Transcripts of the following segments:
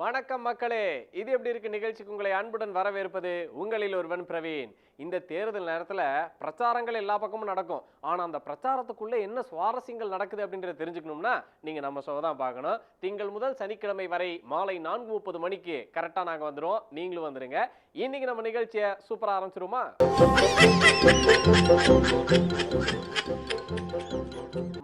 வணக்கம் மக்களே, இது எப்படி இருக்கு நிகழ்ச்சிக்கு உங்களை அன்புடன் வரவேற்பது உங்களில் ஒருவன் பிரவீன். இந்த தேர்தல் நேரத்துல பிரச்சாரங்கள் எல்லா பக்கமும் நடக்கும். ஆனா அந்த பிரச்சாரத்துக்குள்ள என்ன சுவாரஸ்யங்கள் நடக்குது அப்படின்றத தெரிஞ்சுக்கணும்னா நீங்க நம்ம ஷோ தான் பார்க்கணும். திங்கள் முதல் சனிக்கிழமை வரை மாலை 4:30 மணிக்கு கரெக்டா நாங்க வந்துடும். நீங்களும் வந்துருங்க. இன்னைக்கு நம்ம நிகழ்ச்சியை சூப்பரா ஆரம்பிச்சிருமா?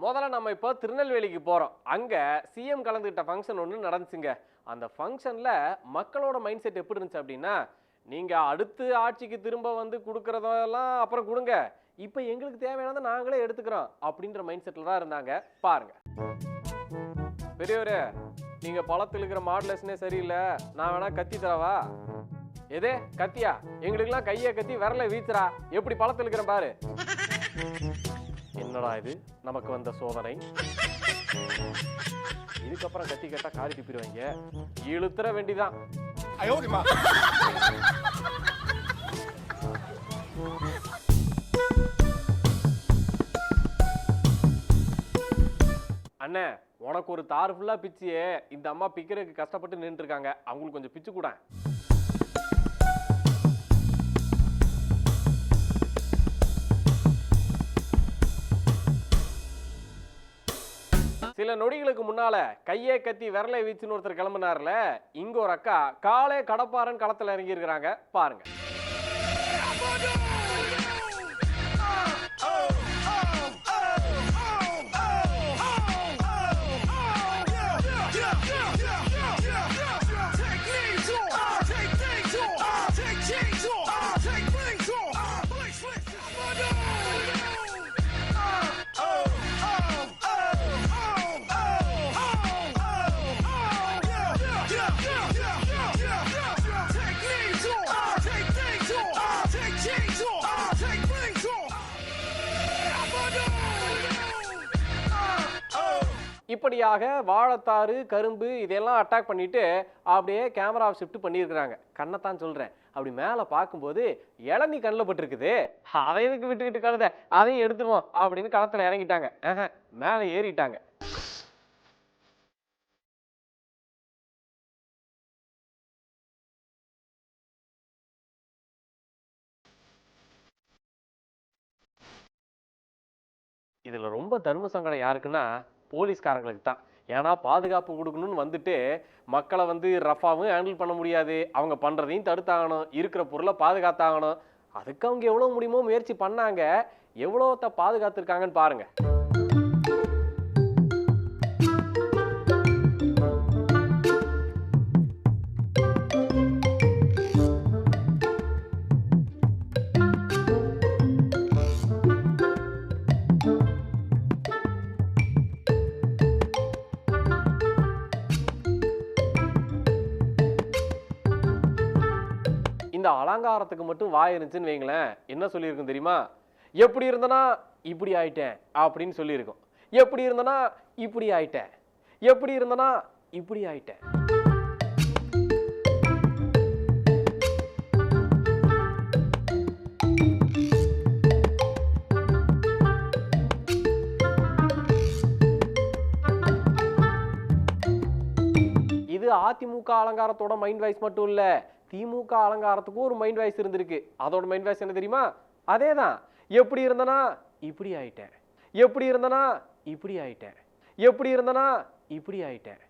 முதல்ல நம்ம இப்போ திருநெல்வேலிக்கு போறோம். அங்க சிஎம் கலந்துகிட்ட ஃபங்க்ஷன் ஒன்று நடந்துச்சுங்க. அந்த ஃபங்க்ஷன்ல மக்களோட மைண்ட் செட் எப்படி இருந்துச்சு அப்படின்னா, நீங்க அடுத்து ஆட்சிக்கு திரும்ப வந்து கொடுக்கறதெல்லாம் அப்புறம் கொடுங்க, இப்போ எங்களுக்கு தேவையானதை நாங்களே எடுத்துக்கிறோம் அப்படின்ற மைண்ட் செட்ல தான் இருந்தாங்க. பாருங்க. பெரியவரே, நீங்க பழத்தில் இருக்கிற மாடுலேஷனே சரியில்லை, நான் வேணா கத்தி தரவா? எதே கத்தியா? எங்களுக்கெல்லாம் கையை கத்தி விரலை வீச்சுறா, எப்படி பழத்தில் இருக்கிற பாரு. என்னடா இது நமக்கு வந்த சோதனை. இதுக்கப்புறம் கத்தி கேட்டா காரி திப்பிடுவாங்க, இழுத்துற வேண்டிதான். அண்ணே, உனக்கு ஒரு தாறு ஃபுல்லா பிச்சியே இந்த அம்மா பிக்கிறதுக்கு கஷ்டப்பட்டு நின்று இருக்காங்க, அவங்களுக்கு கொஞ்சம் பிச்சு கூட. சில நொடிகளுக்கு முன்னால கையே கத்தி விரலை வீச்சுன்னு ஒருத்தர் கிளம்பினார்ல, இங்க ஒரு அக்கா காலே கடப்பாரன் களத்துல இறங்கி இருக்கிறாங்க. பாருங்க. இப்படியாக வாழைத்தாறு, கரும்பு இதெல்லாம் அட்டாக் பண்ணிட்டு அப்படியே கேமராவை ஷிஃப்ட் பண்ணியிருக்கிறாங்க. கண்ணைத்தான் சொல்றேன். அப்படி மேலே பார்க்கும்போது இளநீ கண்ணில் பட்டிருக்குது. அதை எதுக்கு விட்டுக்கிட்டு கழுத, அதையும் எடுத்துருவோம் அப்படின்னு களத்தில் இறங்கிட்டாங்க. மேலே ஏறிட்டாங்க. இதுல ரொம்ப தர்ம சங்கடம் யாருக்குன்னா போலீஸ்காரங்களுக்கு தான். ஏன்னா பாதுகாப்பு கொடுக்கணும்னு வந்துட்டு மக்களை வந்து ரஃபாவும் ஹேண்டில் பண்ண முடியாது. அவங்க பண்றதையும் தடுத்தாகணும், இருக்கிற பொருளை பாதுகாத்தாகணும். அதுக்கு அவங்க எவ்வளவு முடியுமோ முயற்சி பண்ணாங்க. எவ்வளோத்த பாதுகாத்துருக்காங்கன்னு பாருங்க. இந்த அலங்காரத்துக்கு மட்டும் வாய் இருந்துச்சுன்னு வைங்களேன், என்ன சொல்லியிருக்கும் தெரியுமா? எப்படி இருந்தனா இப்படி ஆயிட்டேன் அப்படின்னு சொல்லியிருக்கும். எப்படி இருந்தனா இப்படி ஆயிட்டேன், எப்படி இருந்தனா இப்படி ஆயிட்டேன். இது அதிமுக அலங்காரத்தோட மைண்ட் வாய்ஸ் மட்டும் இல்ல, திமுக அலங்காரத்துக்கும் ஒரு மைண்ட் வாய்ஸ் இருந்திருக்கு. அதோட மைண்ட் வாய்ஸ் என்ன தெரியுமா? அதேதான். எப்படி இருந்தனா இப்படி ஆயிட்டேன், எப்படி இருந்தனா இப்படி ஆயிட்டேன், எப்படி இருந்தனா இப்படி ஆயிட்டேன்.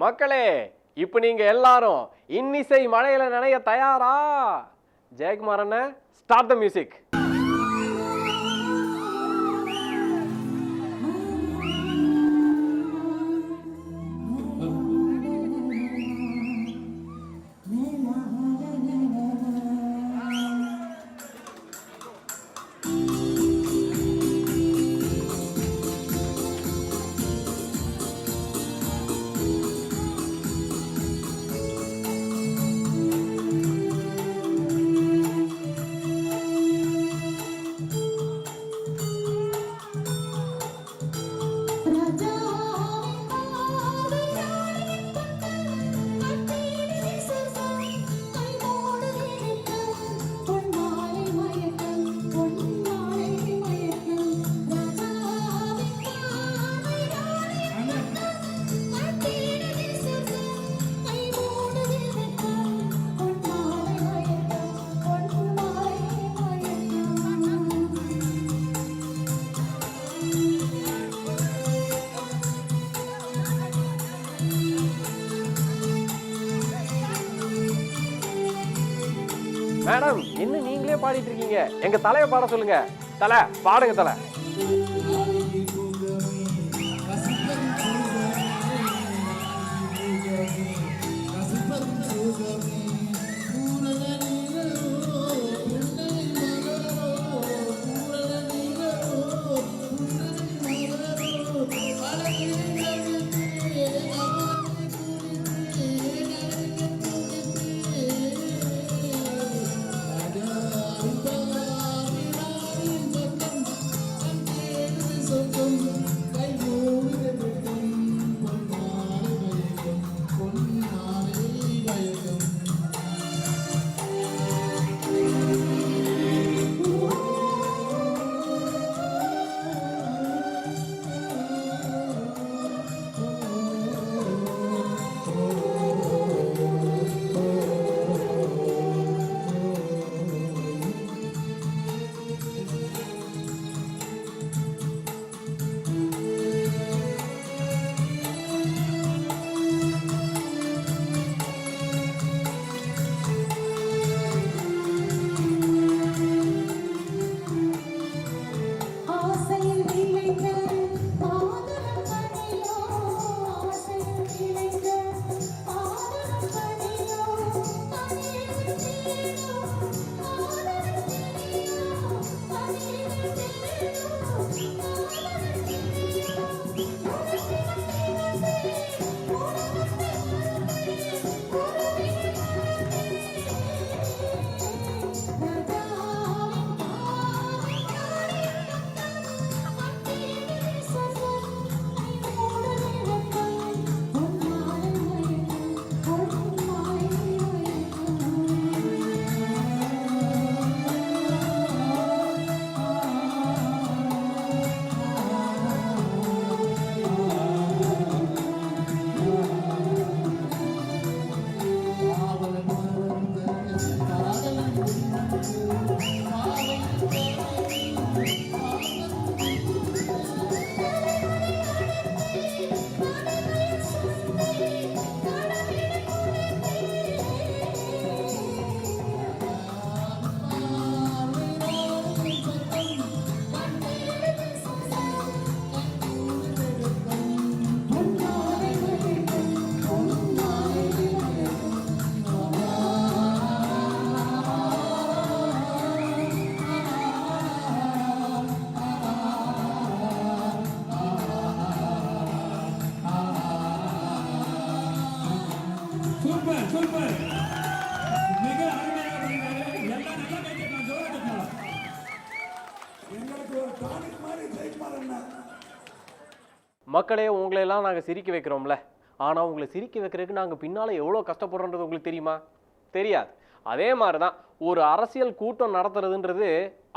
மக்களே, இப்போ நீங்க எல்லாரும் இன்னிசை மழையில நனைய தயாரா? ஜெயக்குமார் அண்ணன், ஸ்டார்ட் தி மியூசிக். மேடம் என்ன நீங்களே பாடிட்டு இருக்கீங்க? எங்க தலையை பாட சொல்லுங்க. தலை பாடுங்க தலை. மக்களே உங்களையெல்லாம் நாங்கள் சிரிக்க வைக்கிறோம்ல, ஆனால் உங்களை சிரிக்க வைக்கிறதுக்கு நாங்கள் பின்னால் எவ்வளோ கஷ்டப்படுறோன்றது உங்களுக்கு தெரியுமா? தெரியாது. அதே மாதிரி தான் ஒரு அரசியல் கூட்டம் நடத்துறதுன்றது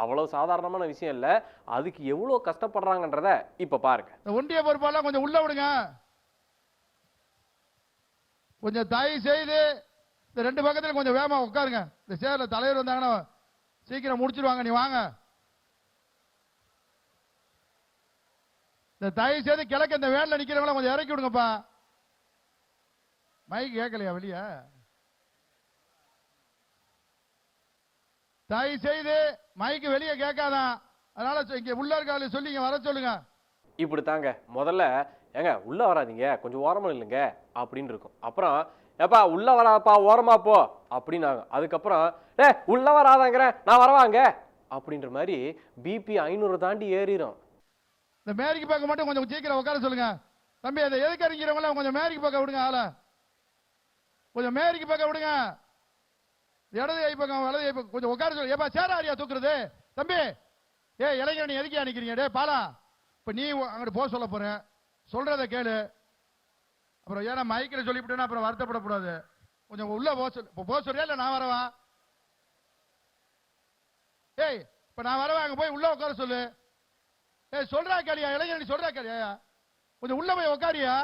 அவ்வளோ சாதாரணமான விஷயம் இல்லை. அதுக்கு எவ்வளோ கஷ்டப்படுறாங்கன்றத இப்போ பாருங்க. ஒன்றிய பொறுப்பாளர் கொஞ்சம் உள்ள விடுங்க. கொஞ்சம் தயவு செய்து இந்த ரெண்டு பக்கத்தில் கொஞ்சம் வேகமாக உட்காருங்க. இந்த சேர்ல தலைவர் வந்தாங்கன்னா சீக்கிரம் முடிச்சிருவாங்க. நீ வாங்க. இந்த தயவு செய்து கிழக்கு இந்த வேன்ல நிக்கிறவங்கள கொஞ்சம் இறக்கி விடுங்கப்பா. மைக் கேட்கலையா வெளியே? தயவு செய்து மைக்கு வெளியே கேட்காதான். அதனால இங்க உள்ள இருக்கால சொல்லி இங்க வர சொல்லுங்க. இப்படி தாங்க முதல்ல ஏங்க உள்ள வராதீங்க, கொஞ்சம் ஓரமா இல்லைங்க அப்படின்னு இருக்கும். அப்புறம் ஏப்பா உள்ள வராப்பா ஓரமா போ அப்படின்னாங்க. அதுக்கப்புறம் உள்ள வராதாங்கிறேன் நான் வரவாங்க அப்படின்ற மாதிரி பிபி 500 தாண்டி ஏறிடும். இந்த மேரிக்கு பார்க்க மட்டும் கொஞ்சம் சீக்கிரம் உட்கார சொல்லுங்க. தம்பி அதை எதுக்கு அறிஞரவங்கள கொஞ்சம் மேரிக்கு பார்க்க விடுங்க. ஆள கொஞ்சம் மேரிக்கு பார்க்க விடுங்க. இடது கை பக்கம் வலது கை பக்கம் கொஞ்சம் உட்கார சொல்லுங்க. ஏப்பா சேர ஆரியா தூக்குறது தம்பி? இளைஞர் நீ எதுக்கே நிக்கிறீங்க? பாலா இப்ப நீ அங்கிட்டு போக சொல்ல போறேன், சொல்றத கேளு. அப்புறம் ஏன்னா மைக்கில் சொல்லிவிட்டேன்னா அப்புறம் வருத்தப்படக்கூடாது. கொஞ்சம் உள்ள போக சொல்றியா இல்ல நான் வரவா? இப்ப நான் வரவா? அங்க போய் உள்ள உட்கார சொல்லு. சொல்றா கேளியா இளைஞர், நீ சொல்றா கேளியா? கொஞ்சம் உள்ள போய் உட்காரியா?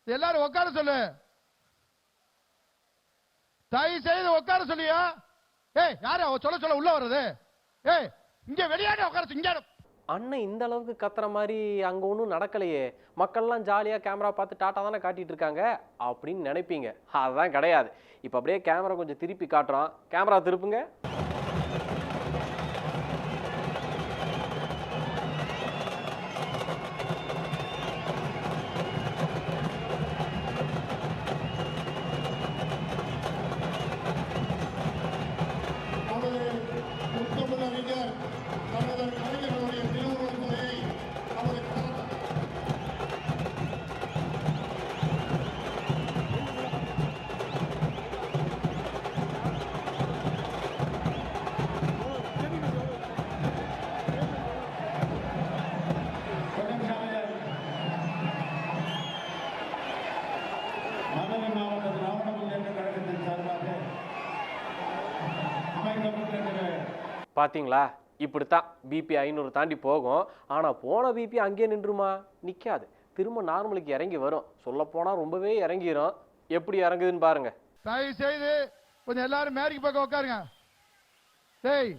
எல்லாரும் உட்கார சொல்லு. தயவு செய்து உட்கார சொல்லியா? யாரு சொல்ல சொல்ல உள்ள வர்றது? இங்க வெளியாட உட்கார இங்க. அண்ணன் இந்த அளவுக்கு கத்துற மாதிரி அங்க ஒன்றும் நடக்கலையே, மக்கள்லாம் ஜாலியா கேமரா பார்த்து டாட்டா தானே காட்டிட்டு இருக்காங்க அப்படின்னு நினைப்பீங்க. அதுதான் கிடையாது. இப்போ அப்படியே கேமரா கொஞ்சம் திருப்பி காட்டுறோம். கேமரா திருப்புங்க. பார்த்தீங்களா, இப்படித்தான் பிபி 500 தாண்டி போகும். ஆனால் போன பிபி அங்கேயே நின்றுமா? நிற்காது. திரும்ப நார்மலுக்கு இறங்கி வரும். சொல்லப்போனால் ரொம்பவே இறங்கிரும். எப்படி இறங்குதுன்னு பாருங்க. தயவு செய்து கொஞ்சம் எல்லாரும் மேரிக்கு பக்கம் உட்காருங்க. டேய்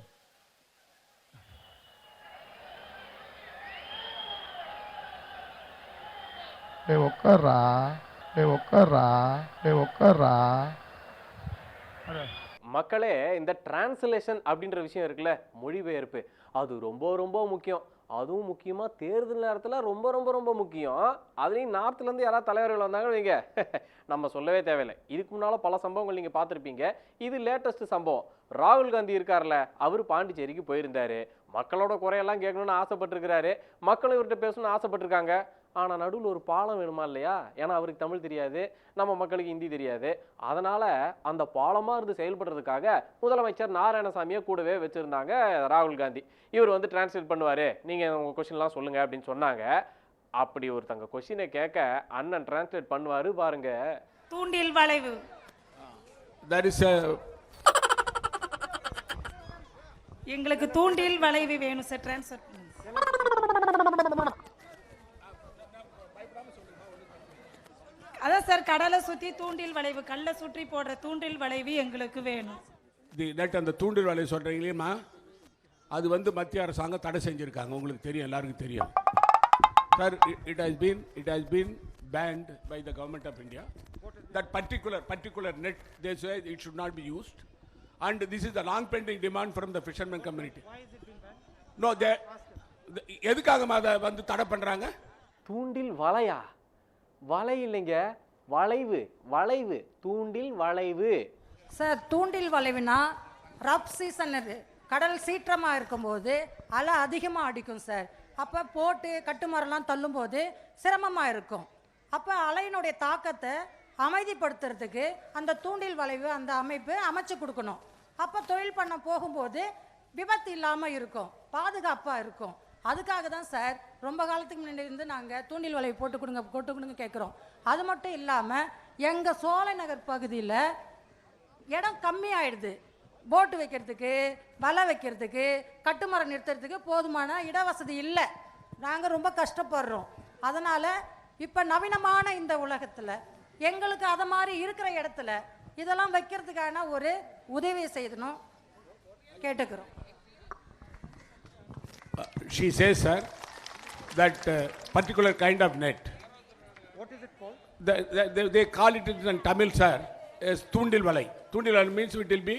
டேய் உட்கார்றா, டேய் உட்கார்றா, டேய் உட்கார்றா. மக்களே, இந்த டிரான்ஸ்லேஷன் அப்படின்ற விஷயம் இருக்குல்ல, மொழிபெயர்ப்பு, அது ரொம்ப ரொம்ப முக்கியம். அதுவும் முக்கியமாக தேர்தல் நேரத்தில் ரொம்ப ரொம்ப ரொம்ப முக்கியம். அதுலேயும் நார்த்துலேருந்து யாராவது தலைவர்கள் வந்தாங்கன்னு வைங்க, நம்ம சொல்லவே தேவையில்லை. இதுக்கு முன்னால் பல சம்பவங்கள் நீங்கள் பார்த்துருப்பீங்க. இது லேட்டஸ்ட் சம்பவம். ராகுல் காந்தி இருக்கார்ல, அவர் பாண்டிச்சேரிக்கு போயிருந்தாரு. மக்களோட குறையெல்லாம் கேட்கணும்னு ஆசைப்பட்டிருக்கிறாரு. மக்களும் இவர்கிட்ட பேசணும்னு ஆசைப்பட்டிருக்காங்க. ஆனால் நடுவில் ஒரு பாலம் வேணுமா இல்லையா? ஏன்னா அவருக்கு தமிழ் தெரியாது, நம்ம மக்களுக்கு ஹிந்தி தெரியாது. அதனால் அந்த பாலமாக இருந்து செயல்படுறதுக்காக முதலமைச்சர் நாராயணசாமியை கூடவே வச்சுருந்தாங்க ராகுல் காந்தி. இவர் வந்து டிரான்ஸ்லேட் பண்ணுவார், நீங்கள் உங்கள் கொஷின்லாம் சொல்லுங்கள் அப்படின்னு சொன்னாங்க. அப்படி ஒருத்தங்க கொஷினை கேட்க அண்ணன் டிரான்ஸ்லேட் பண்ணுவார் பாருங்க. தூண்டில் வளைவு. எங்களுக்கு தூண்டில் வளைவு வேணும் சார், டிரான்ஸ்ஃபர். அதான் சார், கடலை சுற்றி தூண்டில் வளைவு, கல்லை சுற்றி போடுற தூண்டில் வளைவு எங்களுக்கு வேணும். அந்த தூண்டில் வளைவு சொல்றீங்களேம்மா, அது வந்து மத்திய அரசாங்கம் தடை செஞ்சிருக்காங்க. உங்களுக்கு தெரியும், எல்லாருக்கும் தெரியும் sir. it has been banned by the government of India. That particular net, they say it should not be used, and this is the long pending demand from the fishermen community. Why is it been banned? No, எதுக்காக அதை வந்து தடை பண்றாங்க? தூண்டில் வளையா? வலை இல்லைங்க, வளைவு. வளைவு, தூண்டில் வளைவு. சார், தூண்டில் வளைவுனா ரப் சீசன், அது கடல் சீற்றமாக இருக்கும்போது அலை அதிகமாக அடிக்கும் சார். அப்போ போட்டு கட்டுமரம்லாம் தள்ளும்போது சிரமமாக இருக்கும். அப்போ அலையினுடைய தாக்கத்தை அமைதிப்படுத்துறதுக்கு அந்த தூண்டில் வளைவு, அந்த அமைப்பு அமைச்சு கொடுக்கணும். அப்போ தொழில் பண்ண போகும்போது விபத்து இல்லாமல் இருக்கும், பாதுகாப்பாக இருக்கும். அதுக்காக தான் சார் ரொம்ப காலத்துக்கு முன்னாடி இருந்து நாங்கள் தூண்டில் வலையை போட்டு கொடுங்க கேட்குறோம். அது மட்டும் இல்லாமல் எங்கள் சோலை நகர் பகுதியில் இடம் கம்மி ஆயிடுது. போட்டு வைக்கிறதுக்கு, வலை வைக்கிறதுக்கு, கட்டுமரம் நிறுத்துறதுக்கு போதுமான இடவசதி இல்லை. நாங்கள் ரொம்ப கஷ்டப்படுறோம். அதனால் இப்போ நவீனமான இந்த உலகத்தில் எங்களுக்கு அதை மாதிரி இருக்கிற இடத்துல இதெல்லாம் வைக்கிறதுக்கான ஒரு உதவி செய்யணும் கேட்டுக்கிறோம். She says, sir, that particular kind of net. What is it called? They call it in Tamil, sir, as Tundil Valai. Tundil Valai means it will be,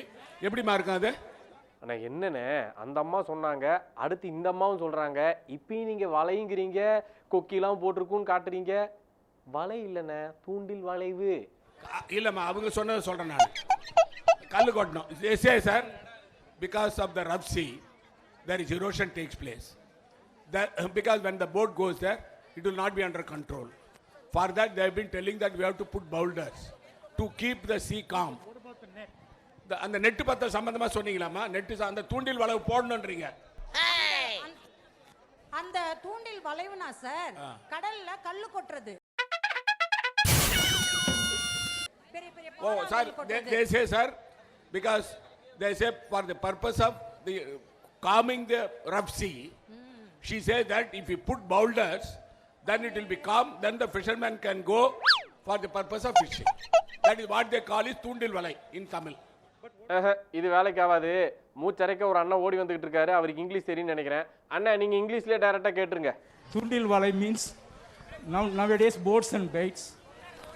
எப்படிமா இருக்கும் அது? ஆனால் என்னண்ணே, அந்த அம்மா சொன்னாங்க, அடுத்து இந்த அம்மாவும் சொல்கிறாங்க. இப்பயும் நீங்கள் வளையுங்கிறீங்க, கொக்கிலாம் போட்டிருக்குன்னு காட்டுறீங்க. வலை இல்லைண்ணே, தூண்டில் வளைவு. இல்லைம்மா, அவங்க சொன்னதை சொல்கிறேன் நான். கல் கொட்டணும். They say, sir, because of the rough sea, there is erosion takes place. Because when the boat goes there, it will not be under control. For that, they have been telling that we have to put boulders to keep the sea calm. What about the net? அந்த net பத்த சம்பந்தமா சொன்னீங்களாமா? Net அந்த தூண்டில் வளைவு போடணும்ன்றீங்க. அந்த தூண்டில் வளைவுனா sir, கடல்ல கல்லு கொட்டுறது. Oh, sir, they say, sir, because they say for the purpose of the calming the rough sea. She says that if you put boulders, then it will be calm, then the fisherman can go for the purpose of fishing. That is what they call is தூண்டில் வலை in Tamil. இது வேலைக்கு ஆகாது. மூச்சரைக்க ஒரு அண்ணன் ஓடி வந்துகிட்டு இருக்காரு, அவருக்கு இங்கிலீஷ் தெரியும்னு நினைக்கிறேன். அண்ணா நீங்க இங்கிலீஷ்லயே டைரக்டா கேட்டுருங்க. Tundil Valai means nowadays boats and baits,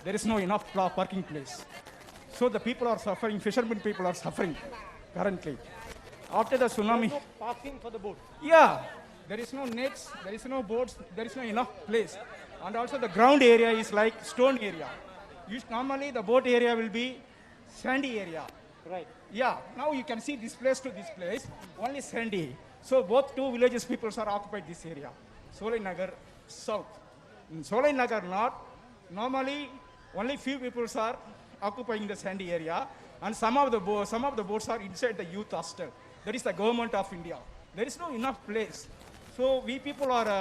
there is no enough parking place. So the people are suffering, fishermen people are suffering currently. After the tsunami. There is no parking for the boat. Yeah, there is no nets, there is no boats, there is no enough place. And also the ground area is like stone area. Normally the boat area will be sandy area. Right. Yeah, now you can see this place to this place, only sandy. So both two villages people are occupied this area. Solai Nagar south. In Solai Nagar north, normally only few people are occupying the sandy area, and some of the boats are inside the youth hostel. That is the government of India. There is no enough place. So we people are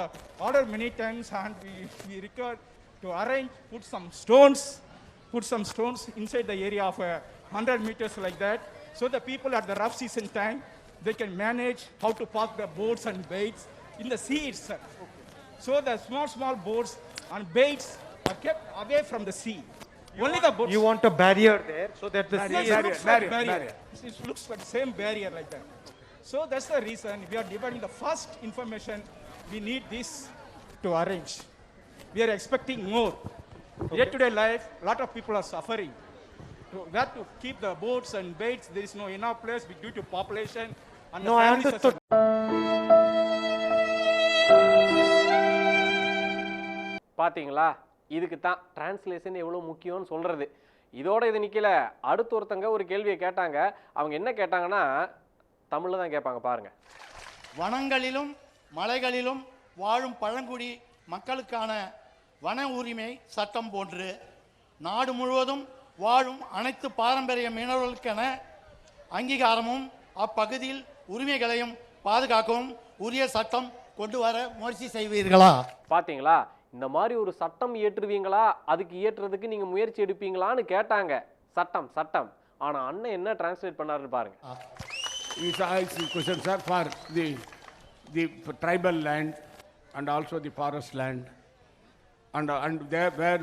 ordered many times, and we require to arrange, put some stones inside the area of 100 meters like that, so the people at the rough season time, they can manage how to park the boats and baits in the sea itself. So the small boats and baits are kept away from the sea. Only the boats. You want a barrier there so that the sea Yes, is it looks like barrier. It looks like the same barrier like that. So that's the reason we are demanding the first information. We need this to arrange. We are expecting more. Day-to-day life, lot of people are suffering. Where to keep the boats and baits? There is no enough place due to population. And No, the I families are understood. பாத்தீங்களா, இதுக்கு தான் translation எவ்வளோ முக்கியம்னு சொல்றது. இதோட இது நிக்கல, அடுத்து ஒருத்தங்க ஒரு கேள்வியை கேட்டாங்க. அவங்க என்ன கேட்டாங்கன்னா தமிழ்ல தான் கேட்பாங்க பாருங்க. வனங்களிலும் மலைகளிலும் வாழும் பழங்குடி மக்களுக்கான வன உரிமை சட்டம் போன்று நாடு முழுவதும் வாழும் அனைத்து பாரம்பரிய மீனவர்களுக்கான அங்கீகாரமும் அப்பகுதியில் உரிமைகளையும் பாதுகாக்கவும் உரிய சட்டம் கொண்டு வர முயற்சி செய்வீர்களா? பாத்தீங்களா, இந்த மாதிரி ஒரு சட்டம் இயற்றுவீங்களா, அதுக்கு இயற்றுறதுக்கு நீங்க முயற்சி எடுப்பீங்களான்னு கேட்டாங்க. சட்டம். ஆனா அண்ணன் என்ன டிரான்ஸ்லேட் பண்ணாருன்னு பாருங்க. It's a question, sir, for the tribal land and also the forest land, and there where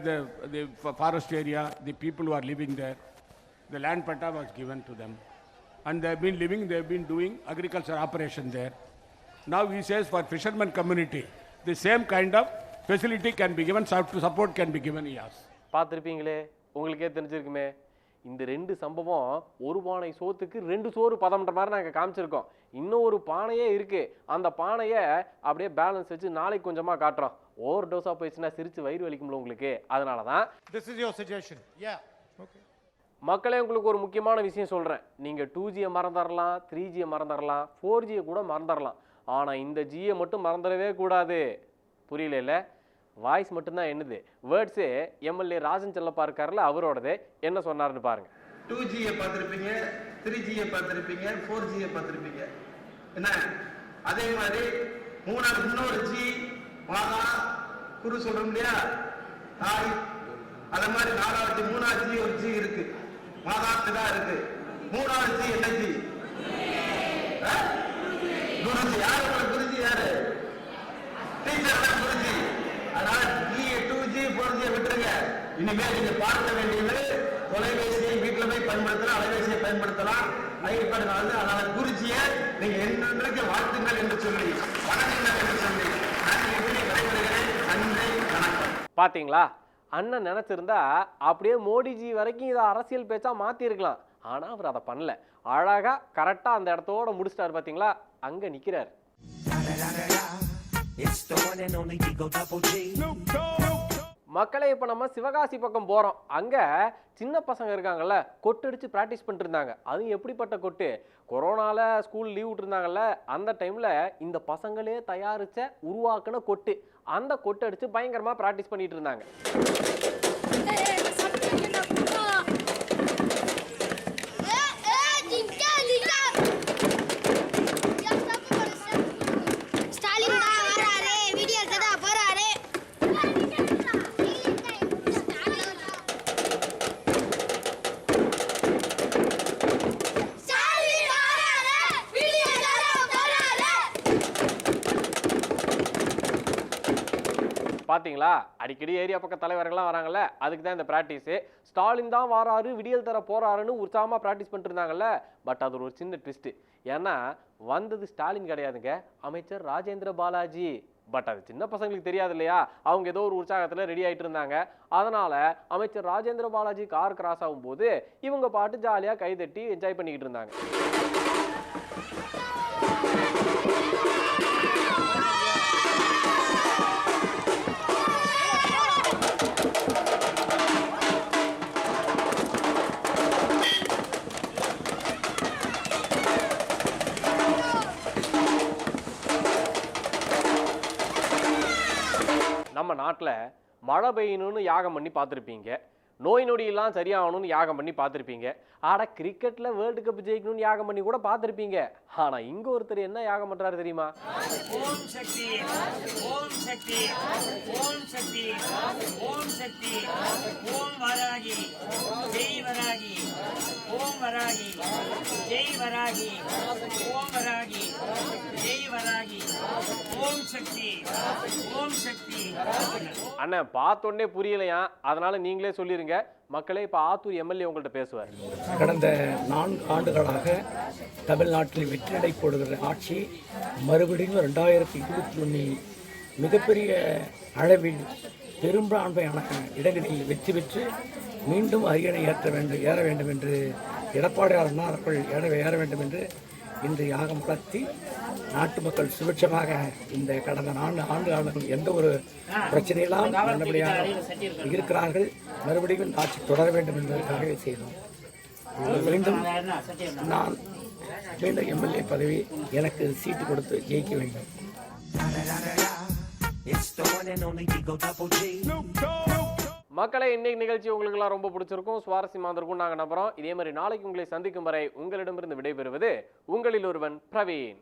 the forest area, the people who are living there, the land patta was given to them, and they have been doing agriculture operation there. Now he says for fisherman community, the same kind of facility can be given, support can be given. Yes. பார்த்துருப்பீங்களே, உங்களுக்கே தெரிஞ்சிருக்குமே. இந்த ரெண்டு சம்பவம் ஒரு பானை சோத்துக்கு 2 சோறு பதம்ன்ற மாதிரி நாங்கள் காமிச்சிருக்கோம். இன்னும் ஒரு பானையே இருக்கு. அந்த பானையை அப்படியே பேலன்ஸ் வச்சு நாளைக்கு கொஞ்சமாக காட்டுறோம். ஓவர் டோஸாக போயிடுச்சுன்னா சிரிச்சு வயிறு வலிக்கும்ல உங்களுக்கு. அதனால தான் This is your suggestion. Yeah. மக்களே, உங்களுக்கு ஒரு முக்கியமான விஷயம் சொல்கிறேன். நீங்கள் 2Gயை மறந்துடலாம், 3Gயை மறந்துடலாம், 4Gயை கூட மறந்துடலாம். ஆனால் இந்த ஜியை மட்டும் மறந்துடவே கூடாது. புரியல? வாய்ஸ் மட்டும்தான் என்னது, வேர்ட்ஸு எம்எல்ஏ ராஜன் செல்லப்பா இருக்காருல்ல, அவரோடது என்ன சொன்னார்னு பாருங்க. 2Gயை பார்த்துருப்பீங்க, 3Gயை பார்த்துருப்பீங்க, 4Gயை பார்த்துருப்பீங்க. என்ன அதே மாதிரி இன்னொரு ஜி மாதா குரு சொல்றோம் இல்லையா, தாய். அதே மாதிரி 4வது 3வது ஜி ஒரு ஜி இருக்கு, மாதாக்கு தான் இருக்கு. 3வது ஜி என்ன ஜி? குருஜி. யாரு குருஜி? யாரு? டீச்சர் தான் குருஜி. அதனால 2G 4G விட்டுருங்க. இனிமேல் நீங்க பார்க்க வேண்டியது தொலைபேசியை வீட்டில் போய் பயன்படுத்தலாம், அலைபேசியை பயன்படுத்தலாம், ஐபேட். அதனால குருஜியை நீங்க என்றைக்கு வாழ்த்துங்கள் என்று சொல்லி, வணக்கங்கள் என்று சொல்லி நன்றி விடைபெறுகிறேன். நன்றி, வணக்கம். பாத்தீங்களா, அண்ணன் நினைச்சிருந்தா அப்படியே மோடிஜி வரைக்கும் இதை அரசியல் பேச்சா மாத்திருக்கலாம். ஆனா அவர் அதை பண்ணல. அழகா கரெக்டா அந்த இடத்தோட முடிச்சிட்டாரு. பாத்தீங்களா, அங்க நிக்கிறார். மக்களே, இப்போ நம்ம சிவகாசி பக்கம் போகிறோம். அங்கே சின்ன பசங்க இருக்காங்கல்ல, கொட்டு அடித்து ப்ராக்டிஸ் பண்ணிட்டு இருந்தாங்க. அதுவும் எப்படிப்பட்ட கொட்டு, கொரோனாவில் ஸ்கூல் லீவ் விட்டுருந்தாங்கல்ல, அந்த டைமில் இந்த பசங்களே தயாரித்த உருவாக்கின கொட்டு, அந்த கொட்டு அடித்து பயங்கரமாக ப்ராக்டிஸ் பண்ணிட்டு இருந்தாங்க. பார்த்தீங்களா, அடிக்கடி ஏரியா பக்கம் தலைவர்கள்லாம் வராங்கல்ல, அதுக்கு தான் இந்த ப்ராக்டிஸு. ஸ்டாலின் தான் வாராரு, விடியல் தர போறாருன்னு உற்சாகமாக ப்ராக்டிஸ் பண்ணிட்டு இருந்தாங்கல்ல. பட் அது ஒரு சின்ன ட்விஸ்ட்டு. ஏன்னா வந்தது ஸ்டாலின் கிடையாதுங்க, அமைச்சர் ராஜேந்திர பாலாஜி. பட் அது சின்ன பசங்களுக்கு தெரியாது இல்லையா, அவங்க ஏதோ ஒரு உற்சாகத்தில் ரெடி ஆகிட்டு இருந்தாங்க. அதனால அமைச்சர் ராஜேந்திர பாலாஜி கார் கிராஸ் ஆகும்போது இவங்க பாட்டு ஜாலியாக கைதட்டி என்ஜாய் பண்ணிக்கிட்டு இருந்தாங்க. நம்ம நாட்டில் மழை பெய்யணும்னு யாகம் பண்ணி பார்த்துருப்பீங்க, நோய் நொடியெல்லாம் சரியாகணும்னு யாகம் பண்ணி பார்த்துருப்பீங்க, ஆட கிரிக்கெட்டில் வேர்ல்டு கப் ஜெயிக்கணும்னு யாகம் பண்ணி கூட பார்த்துருப்பீங்க. ஆனால் இங்கே ஒருத்தர் என்ன யாகம் பண்ணுறாரு தெரியுமா? ஓம் சக்தி, ஓம் சக்தி, ஓம் சக்தி, ஓம் சக்தி, ஓம் வராகி, ஜெய் வராகி, ஓம் வராகி, ஜெய் வராகி, ஓம் வராகி, ஜெய் வராகி, ஓம் சக்தி, ஓம் சக்தி. அண்ணன் பார்த்தோன்னே புரியலையா, அதனால நீங்களே சொல்லிருங்க. மக்களே, இப்போ ஆத்தூர் எம்எல்ஏ உங்கள்கிட்ட பேசுவார். கடந்த 4 ஆண்டுகளாக தமிழ்நாட்டில் வெற்றிநடை போடுகிற ஆட்சி மறுபடியும் 2021 மிகப்பெரிய அளவில் பெரும்பான்மையான இடங்களில் வெற்றி பெற்று மீண்டும் அரியணை ஏற வேண்டும் என்று எடப்பாடியார் அண்ணா அவர்கள் ஏற வேண்டும் என்று இன்று யாகம் நடத்தி நாட்டு மக்கள் சுபிட்சமாக இந்த கடந்த 4 ஆண்டுகள் எந்த ஒரு பிரச்சனையெல்லாம் நல்லபடியாக இருக்கிறார்கள். மறுபடியும் இந்த ஆட்சி தொடர வேண்டும் என்பதற்காகவே செய்தோம். மீண்டும் நான் மீண்டும் எம்எல்ஏ பதவி எனக்கு சீட்டு கொடுத்து ஜெயிக்க வேண்டும். மக்களை, இன்னைக்கு நிகழ்ச்சி உங்களுக்கு எல்லாம் ரொம்ப பிடிச்சிருக்கும், சுவாரஸ்யமா இருந்திருக்கும் நாங்க நம்புறோம். இதே மாதிரி நாளைக்கு உங்களை சந்திக்கும் வரை உங்களிடமிருந்து விடைபெறுவது உங்களில் ஒருவன் பிரவீன்.